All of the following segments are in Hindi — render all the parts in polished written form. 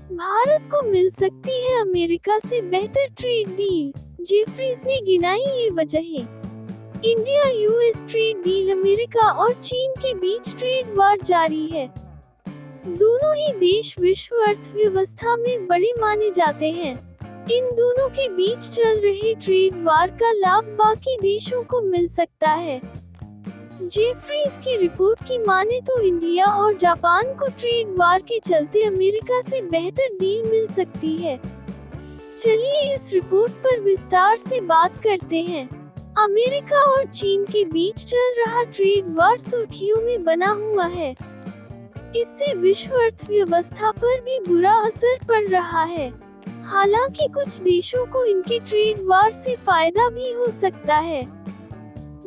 भारत को मिल सकती है अमेरिका से बेहतर ट्रेड डील, जेफरीज ने गिनाई ये वजहें। इंडिया यूएस ट्रेड डील अमेरिका और चीन के बीच ट्रेड वार जारी है। दोनों ही देश विश्व अर्थव्यवस्था में बड़े माने जाते हैं। इन दोनों के बीच चल रहे ट्रेड वार का लाभ बाकी देशों को मिल सकता है। जेफरीज की रिपोर्ट की माने तो इंडिया और जापान को ट्रेड वार के चलते अमेरिका से बेहतर डील मिल सकती है। चलिए इस रिपोर्ट पर विस्तार से बात करते हैं। अमेरिका और चीन के बीच चल रहा ट्रेड वार सुर्खियों में बना हुआ है। इससे विश्व अर्थव्यवस्था पर भी बुरा असर पड़ रहा है। हालांकि कुछ देशों को इनके ट्रेड वार से फायदा भी हो सकता है।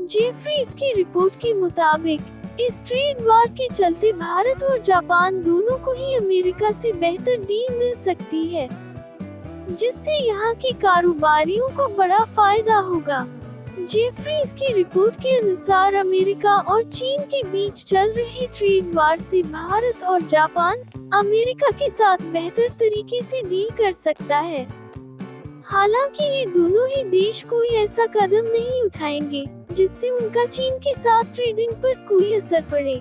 जेफरीज की रिपोर्ट के मुताबिक इस ट्रेड वार के चलते भारत और जापान दोनों को ही अमेरिका से बेहतर डील मिल सकती है, जिससे यहाँ के कारोबारियों को बड़ा फायदा होगा। जेफरीज की रिपोर्ट के अनुसार अमेरिका और चीन के बीच चल रहे ट्रेड वार से भारत और जापान अमेरिका के साथ बेहतर तरीके से डील कर सकता है। हालांकि ये दोनों ही देश कोई ऐसा कदम नहीं उठाएंगे जिससे उनका चीन के साथ ट्रेडिंग पर कोई असर पड़े।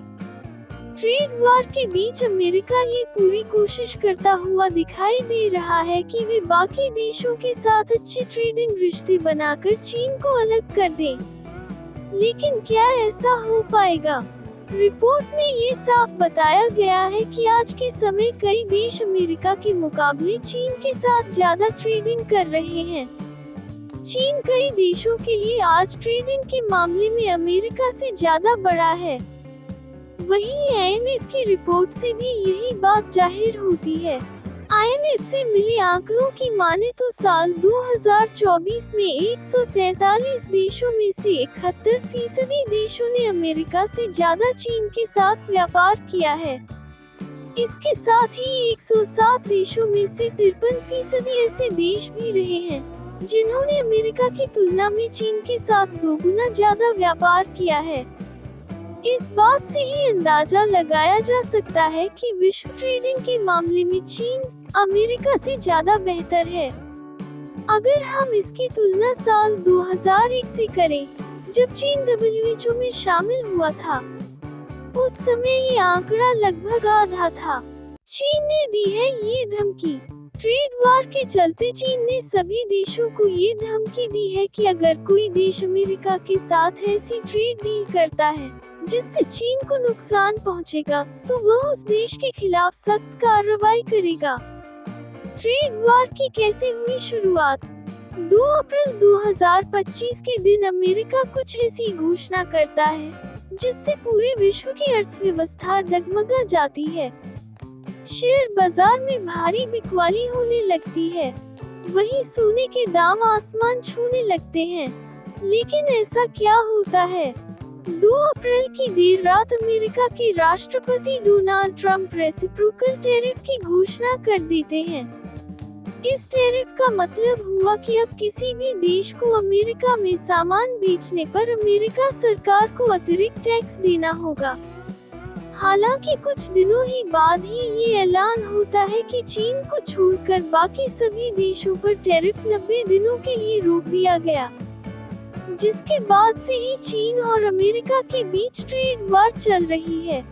ट्रेड वार के बीच अमेरिका ये पूरी कोशिश करता हुआ दिखाई दे रहा है कि वे बाकी देशों के साथ अच्छे ट्रेडिंग रिश्ते बनाकर चीन को अलग कर दें। लेकिन क्या ऐसा हो पाएगा? रिपोर्ट में ये साफ बताया गया है कि आज के समय कई देश अमेरिका के मुकाबले चीन के साथ ज्यादा ट्रेडिंग कर रहे हैं। चीन कई देशों के लिए आज ट्रेडिंग के मामले में अमेरिका से ज्यादा बड़ा है। वहीं आईएमएफ की रिपोर्ट से भी यही बात जाहिर होती है। आईएमएफ से मिले आंकड़ों की माने तो साल 2024 में 143 देशों में से 71% देशों ने अमेरिका से ज्यादा चीन के साथ व्यापार किया है। इसके साथ ही 107 देशों में से 53% ऐसे देश भी रहे हैं जिन्होंने अमेरिका की तुलना में चीन के साथ दोगुना ज्यादा व्यापार किया है। इस बात से ही अंदाजा लगाया जा सकता है कि विश्व ट्रेडिंग के मामले में चीन अमेरिका से ज्यादा बेहतर है। अगर हम इसकी तुलना साल 2001 से करें, जब चीन डब्ल्यूएचओ में शामिल हुआ था, उस समय ये आंकड़ा लगभग आधा था। चीन ने दी है ये धमकी। ट्रेड वार के चलते चीन ने सभी देशों को ये धमकी दी है कि अगर कोई देश अमेरिका के साथ ऐसी ट्रेड डील करता है जिससे चीन को नुकसान पहुंचेगा, तो वह उस देश के खिलाफ सख्त कार्रवाई करेगा। ट्रेड वार की कैसे हुई शुरुआत? 2 अप्रैल 2025 के दिन अमेरिका कुछ ऐसी घोषणा करता है जिससे पूरे विश्व की अर्थव्यवस्था डगमगा जाती है। शेयर बाजार में भारी बिकवाली होने लगती है, वहीं सोने के दाम आसमान छूने लगते हैं। लेकिन ऐसा क्या होता है? 2 अप्रैल की देर रात अमेरिका के राष्ट्रपति डोनाल्ड ट्रंप रेसिप्रोकल टैरिफ की घोषणा कर देते हैं। इस टैरिफ का मतलब हुआ कि अब किसी भी देश को अमेरिका में सामान बेचने पर अमेरिका सरकार को अतिरिक्त टैक्स देना होगा। हालांकि कुछ दिनों ही बाद ही ये ऐलान होता है कि चीन को छोड़कर बाकी सभी देशों पर टैरिफ 90 दिनों के लिए रोक दिया गया, जिसके बाद से ही चीन और अमेरिका के बीच ट्रेड वार चल रही है।